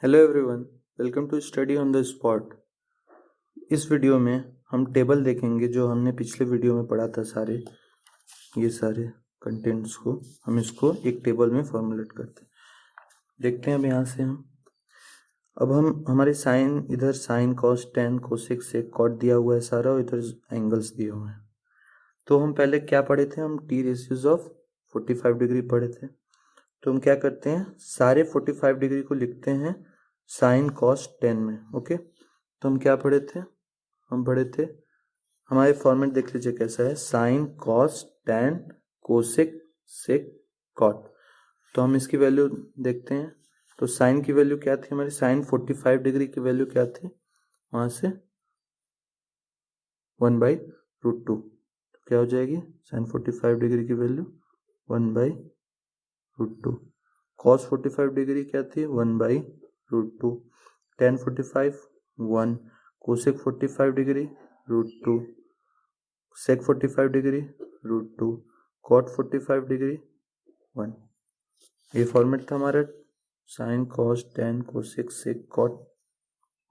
Hello everyone, welcome to study on the spot. इस video में हम टेबल देखेंगे जो हमने पिछले वीडियो में पढ़ा था। ये सारे कंटेंट्स को हम इसको एक टेबल में फॉर्मुलेट करते हैं। देखते हैं अब यहाँ से अब हम हमारे साइन, इधर sine cos tan cosec sec cot दिया हुआ है सारा, और इधर एंगल्स दिए हुए हैं। तो हम पहले क्या पढ़े थे, हम टी रेशियोज ऑफ 45 डिग्री पढ़े थे। तो हम क्या करते हैं, सारे 45 डिग्री को लिखते हैं साइन कॉस 10 में। ओके, तो हम क्या पढ़े थे, हम पढ़े थे, हमारे फॉर्मेट देख लीजिए कैसा है, sine cos tan cosec sec cot. तो हम इसकी वैल्यू देखते हैं। तो साइन की वैल्यू क्या थी हमारी, साइन 45 डिग्री की वैल्यू क्या थी, वहां से 1/√2। तो क्या हो जाएगी, साइन 45 डिग्री की वैल्यू 1/√2। कॉस 45 डिग्री क्या थी, 1/√2। Tan 45 1, cosec 45 degree √2, sec 45 degree √2, cot 45 degree 1। ये फॉर्मेट था हमारा sine cos tan cosec sec cot.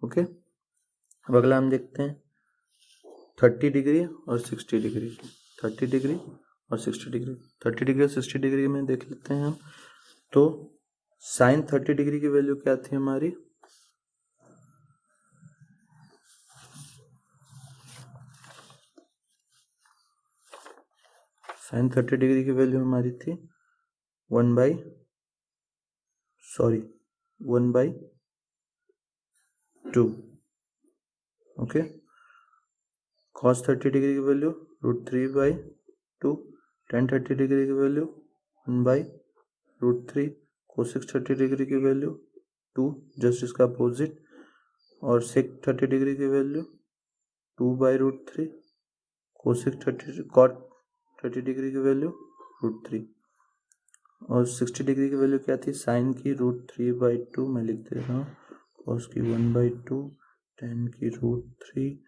Okay, अब अगला हम देखते हैं 30 डिग्री और 60 डिग्री। 30 डिग्री और 60 डिग्री, 30 डिग्री और 60 डिग्री में देख लेते हैं हम। तो साइन 30 डिग्री की वैल्यू क्या थी हमारी, साइन 30 डिग्री की वैल्यू हमारी थी 1/2। ओके, कॉस 30 डिग्री की वैल्यू √3/2, टेन 30 डिग्री की वैल्यू 1/√3, कोसेक 30 डिग्री की वैल्यू 2, जस्ट इसका अपोजिट, और सेक 30 डिग्री की वैल्यू 2/√3, कोसेक 30 कॉट 30 डिग्री की वैल्यू √3, और 60 डिग्री की वैल्यू क्या थी, साइन की √3/2 मैं लिख दे रहा हूँ, कॉस की 1/2, टेन की √3,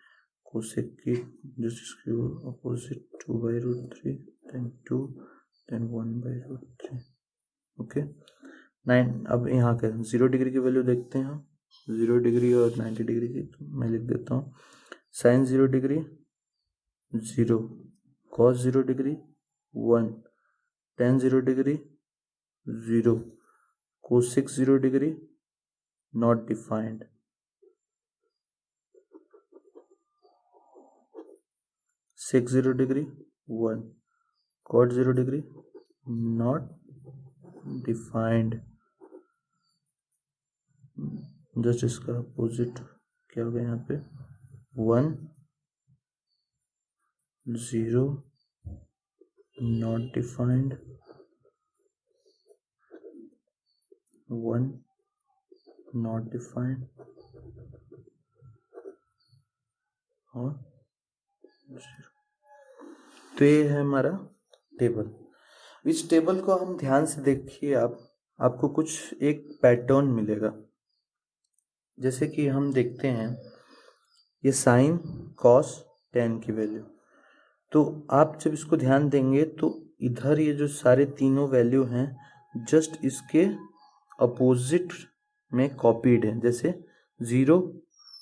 कोसेक की जस्ट इसकी अपोजिट 2/√3, टेन 2, टेन 1/√3। ओके 9। अब यहाँ के 0 डिग्री की वैल्यू देखते हैं हम, 0 डिग्री और 90 डिग्री की। तो मैं लिख देता हूँ sine 0 degree 0, cos 0 degree 1, tan 0 degree 0, cosec 0 degree not defined, sec 0 degree 1, cot 0 degree not defined, just इसका अपोजिट क्या हो गया यहाँ पे, 1 0 नॉट डिफाइंड, 1 नॉट डिफाइंड और 0। तो ये है हमारा टेबल। इस टेबल को हम ध्यान से देखिए, आपको कुछ एक पैटर्न मिलेगा। जैसे कि हम देखते हैं ये साइन कॉस टेन की वैल्यू, तो आप जब इसको ध्यान देंगे तो इधर ये जो सारे तीनों वैल्यू हैं जस्ट इसके अपोजिट में कॉपीड है। जैसे 0,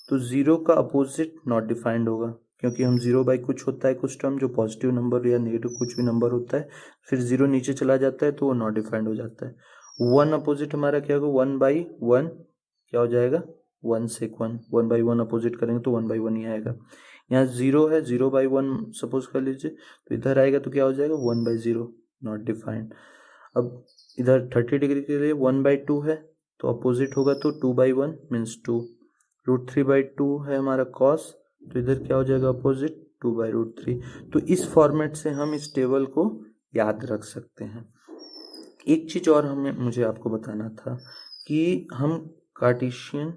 तो 0 का अपोजिट नॉट डिफाइंड होगा, क्योंकि हम 0 बाई कुछ होता है, कुछ टर्म जो पॉजिटिव नंबर या नेगेटिव कुछ भी नंबर होता है, फिर 0 नीचे चला जाता है तो वो नॉट डिफाइंड हो जाता है। 1 अपोजिट हमारा क्या होगा, 1/1 क्या हो जाएगा, 1 से 1, 1/1 अपोजिट करेंगे तो 1/1 ही आएगा। यहाँ 0 है, 0/1 सपोज कर लीजिए, तो इधर आएगा तो क्या हो जाएगा, 1/0 नॉट डिफाइंड। अब इधर 30 डिग्री के लिए 1/2 है, तो अपोजिट होगा तो 2/1 मीन्स 2। √3/2 है हमारा कॉस, तो इधर क्या हो जाएगा अपोजिट, 2/√3। तो इस फॉर्मेट से हम इस टेबल को याद रख सकते हैं। एक चीज और मुझे आपको बताना था कि हम कार्टेशियन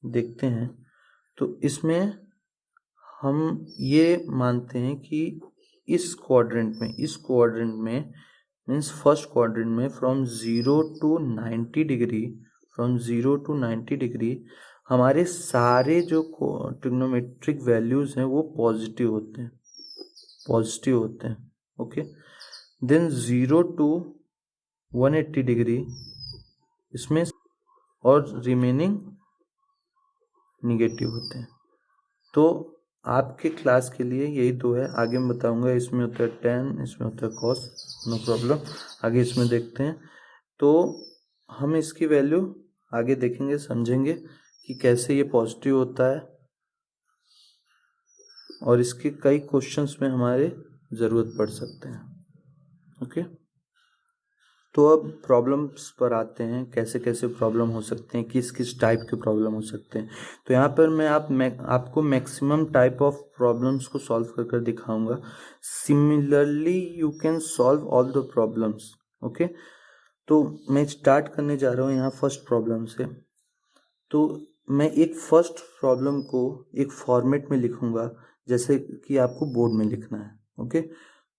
देखते हैं तो इसमें हम ये मानते हैं कि इस क्वाड्रेंट में मीन्स फर्स्ट क्वाड्रेंट में फ्रॉम 0 to 90 डिग्री हमारे सारे जो ट्रिग्नोमेट्रिक वैल्यूज हैं वो पॉजिटिव होते हैं। ओके, देन 0 to 180 डिग्री इसमें और रिमेनिंग निगेटिव होते हैं। तो आपके क्लास के लिए यही दो है, आगे मैं बताऊंगा। इसमें होता है tan, इसमें होता है cos, नो प्रॉब्लम। आगे इसमें देखते हैं। तो हम इसकी वैल्यू आगे देखेंगे, समझेंगे कि कैसे ये पॉजिटिव होता है, और इसके कई क्वेश्चंस में हमारे ज़रूरत पड़ सकते हैं। ओके, तो अब प्रॉब्लम्स पर आते हैं, कैसे कैसे प्रॉब्लम हो सकते हैं, किस किस टाइप के प्रॉब्लम हो सकते हैं। तो यहाँ पर मैं आपको मैक्सिमम टाइप ऑफ प्रॉब्लम्स को सॉल्व कर कर दिखाऊंगा। Similarly you can solve all the problems. Okay, तो मैं स्टार्ट करने जा रहा हूँ यहाँ फर्स्ट प्रॉब्लम से। तो मैं एक फर्स्ट प्रॉब्लम को एक फॉर्मेट में लिखूंगा जैसे कि आपको बोर्ड में लिखना है। ओके,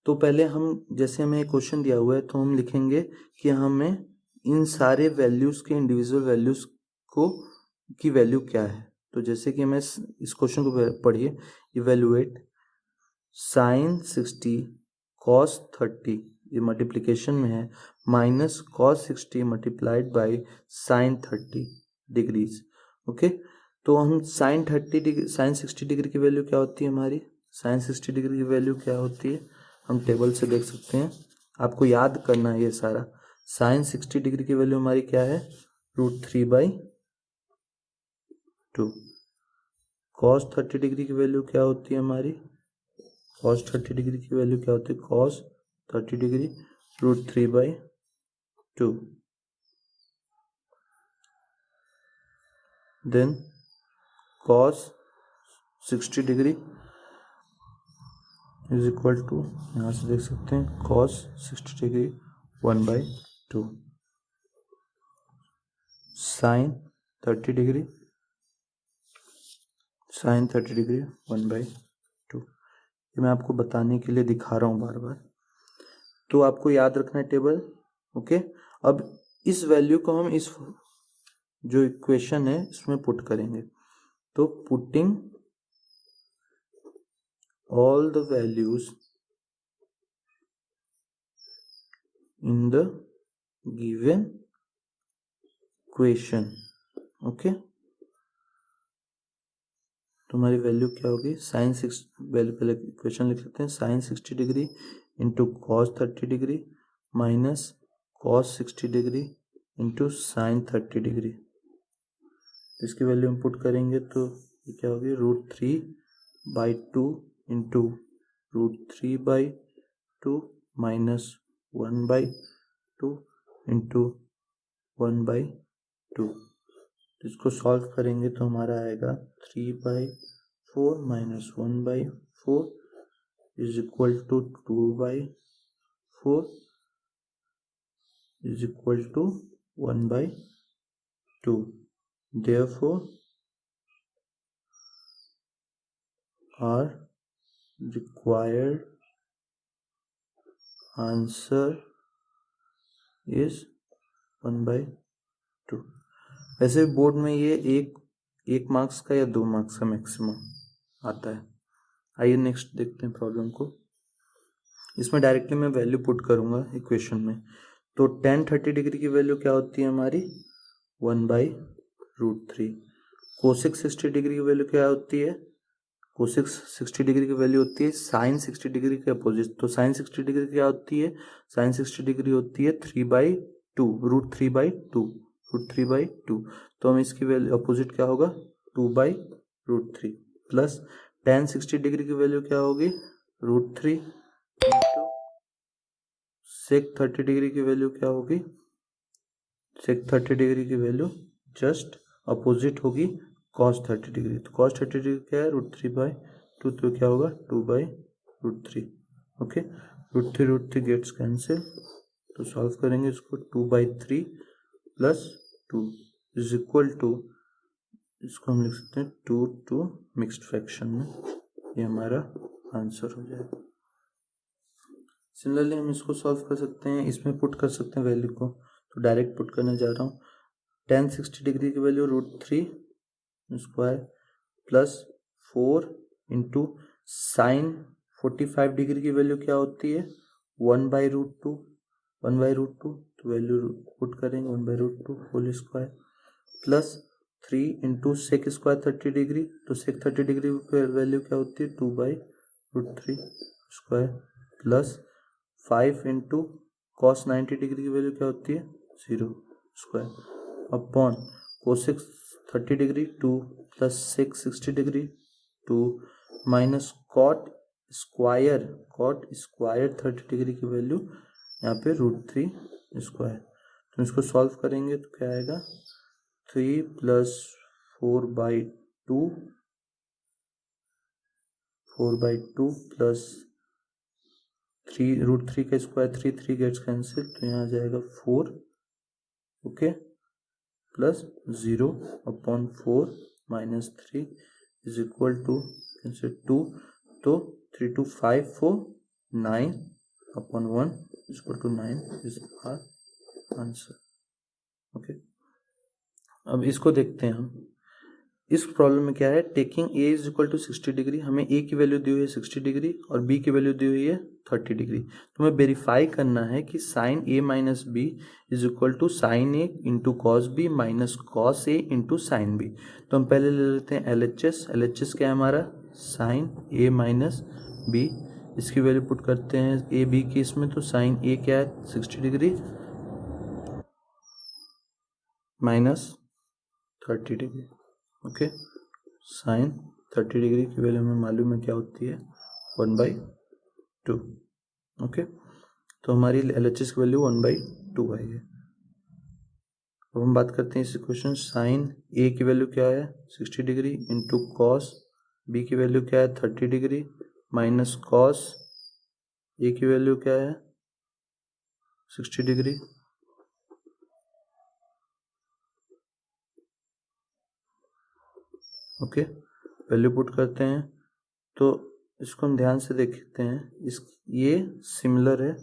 तो पहले हम, जैसे हमें एक क्वेश्चन दिया हुआ है तो हम लिखेंगे कि हमें इन सारे वैल्यूज़ के इंडिविजुअल वैल्यूज़ को की वैल्यू क्या है। तो जैसे कि हमें इस क्वेश्चन को पढ़िए, इवेलुएट sin 60 cos 30, ये मल्टीप्लिकेशन में है, minus cos 60 multiplied by sin 30 degrees. Okay, तो हम sin 60 डिग्री की वैल्यू क्या होती है हमारी, sin 60 डिग्री की वैल्यू क्या होती है, हम टेबल से देख सकते हैं। आपको याद करना है ये सारा। sin 60 डिग्री की वैल्यू हमारी क्या है, √3/2। cos 30 डिग्री की वैल्यू क्या होती है हमारी, cos 30 डिग्री की वैल्यू क्या होती है, cos 30 degree √3/2। Then cos 60 degree is equal to, यहाँ से देख सकते हैं, cos 60 डिग्री 1/2। sin 30 degree 1/2। ये मैं आपको बताने के लिए दिखा रहा हूँ बार बार, तो आपको याद रखना है टेबल। ओके, अब इस वैल्यू को हम इस जो इक्वेशन है इसमें पुट करेंगे। तो putting all the values in the given equation। Okay, तो हमारी वैल्यू क्या होगी, sin 6, वैल्यू पहले इक्वेशन लिख लेते हैं, sin 60 degree into cos 30 degree minus cos 60 degree into sin 30 degree. इसकी वैल्यू हम पुट करेंगे तो ये क्या होगी, √3/2 इंटू √3/2 माइनस 1/2 इंटू 1/2। इसको सॉल्व करेंगे तो हमारा आएगा 3/4 minus 1/4 is equal to 2/4 is equal to 1/2। Therefore our required answer is 1/2। वैसे बोर्ड में ये एक मार्क्स का या 2 मार्क्स का मैक्सिमम आता है। आइए नेक्स्ट देखते हैं प्रॉब्लम को। इसमें डायरेक्टली मैं वैल्यू पुट करूंगा इक्वेशन में। तो tan 30 डिग्री की वैल्यू क्या होती है हमारी, 1/√3। कोसेक 60 डिग्री की वैल्यू क्या होती है, कोसेक 60 डिग्री की वैल्यू होती है sin 60 डिग्री के अपोजिट। तो sin 60 डिग्री क्या होती है, sin 60 डिग्री होती है 3/2, √3/2। तो हम इसकी वैल्यू अपोजिट क्या होगा, 2/√3 प्लस tan 60 डिग्री की वैल्यू क्या होगी, √3 इंटू sec 30 डिग्री की वैल्यू क्या होगी, sec 30 डिग्री की वैल्यू जस्ट अपोजिट होगी cos 30 डिग्री। तो cos 30 डिग्री क्या है, √3/2, तो क्या होगा 2/√3। ओके, √3 गेट्स कैंसिल, तो सॉल्व करेंगे इसको, 2/3 प्लस 2 इज इक्वल टू, इसको हम लिख सकते हैं 2 मिक्स्ड फ्रैक्शन में, ये हमारा आंसर हो जाएगा। सिमिलरली हम इसको सॉल्व कर सकते हैं, इसमें पुट कर सकते हैं वैल्यू को। तो डायरेक्ट पुट करने जा रहा हूँ, tan 60 डिग्री की value √3 square plus 4 into sine 45 degree की वैल्यू क्या होती है, 1/√2। तो तो वैल्यू पुट करेंगे 1/√2 whole square plus 3 into sec square 30 degree, तो सेक 30 डिग्री की वैल्यू क्या होती है 2/√3 square plus 5 into cos 90 degree की वैल्यू क्या होती है 0 square upon cosec 30 degree 2 plus sec 60 degree 2 minus cot square 30 degree की वैल्यू यहाँ पे √3 स्क्वायर। तो इसको सॉल्व करेंगे तो क्या आएगा 3 प्लस 4/2 प्लस 3 √3 का स्क्वायर 3 गेट्स कैंसिल, तो यहाँ आ जाएगा 4 okay plus 0 upon 4 minus 3 is equal to 2, तो 3 2 5 4 9 upon 1 is equal to 9 is our answer. Okay, अब इसको देखते हैं हम। इस प्रॉब्लम में क्या है, taking A is equal to 60 degree, हमें ए की वैल्यू दी हुई है 60 डिग्री और बी की वैल्यू दी हुई है 30 डिग्री। तो हमें वेरीफाई करना है कि sine A minus B is equal to sine A into cos B minus cos A into sine B. तो हम पहले ले लेते हैं LHS। LHS क्या है हमारा साइन ए माइनस बी, इसकी वैल्यू पुट करते हैं ए बी की इसमें, तो साइन ए क्या है 60 degree minus 30 degree okay sine 30 degree की वैल्यू हमें मालूम है क्या होती है 1/2 ओके। तो हमारी LHS की वैल्यू 1/2 आई है। अब हम बात करते हैं इस इक्वेशन, साइन ए की वैल्यू क्या है 60 डिग्री इंटू कॉस बी की वैल्यू क्या है 30 डिग्री माइनस कॉस ए की वैल्यू क्या है 60 डिग्री ओके। वैल्यू पुट करते हैं तो इसको हम ध्यान से देखते हैं, इस ये सिमिलर है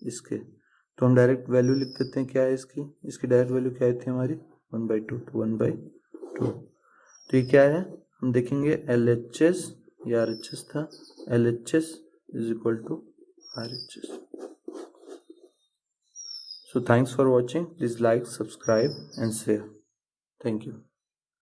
इसके, तो हम डायरेक्ट वैल्यू लिख देते हैं। क्या है इसकी डायरेक्ट वैल्यू क्या थी हमारी 1/2, तो 1/2। तो ये क्या है हम देखेंगे LHS या RHS था, LHS is equal to RHS। So thanks for watching. Please like, subscribe and share. Thank you.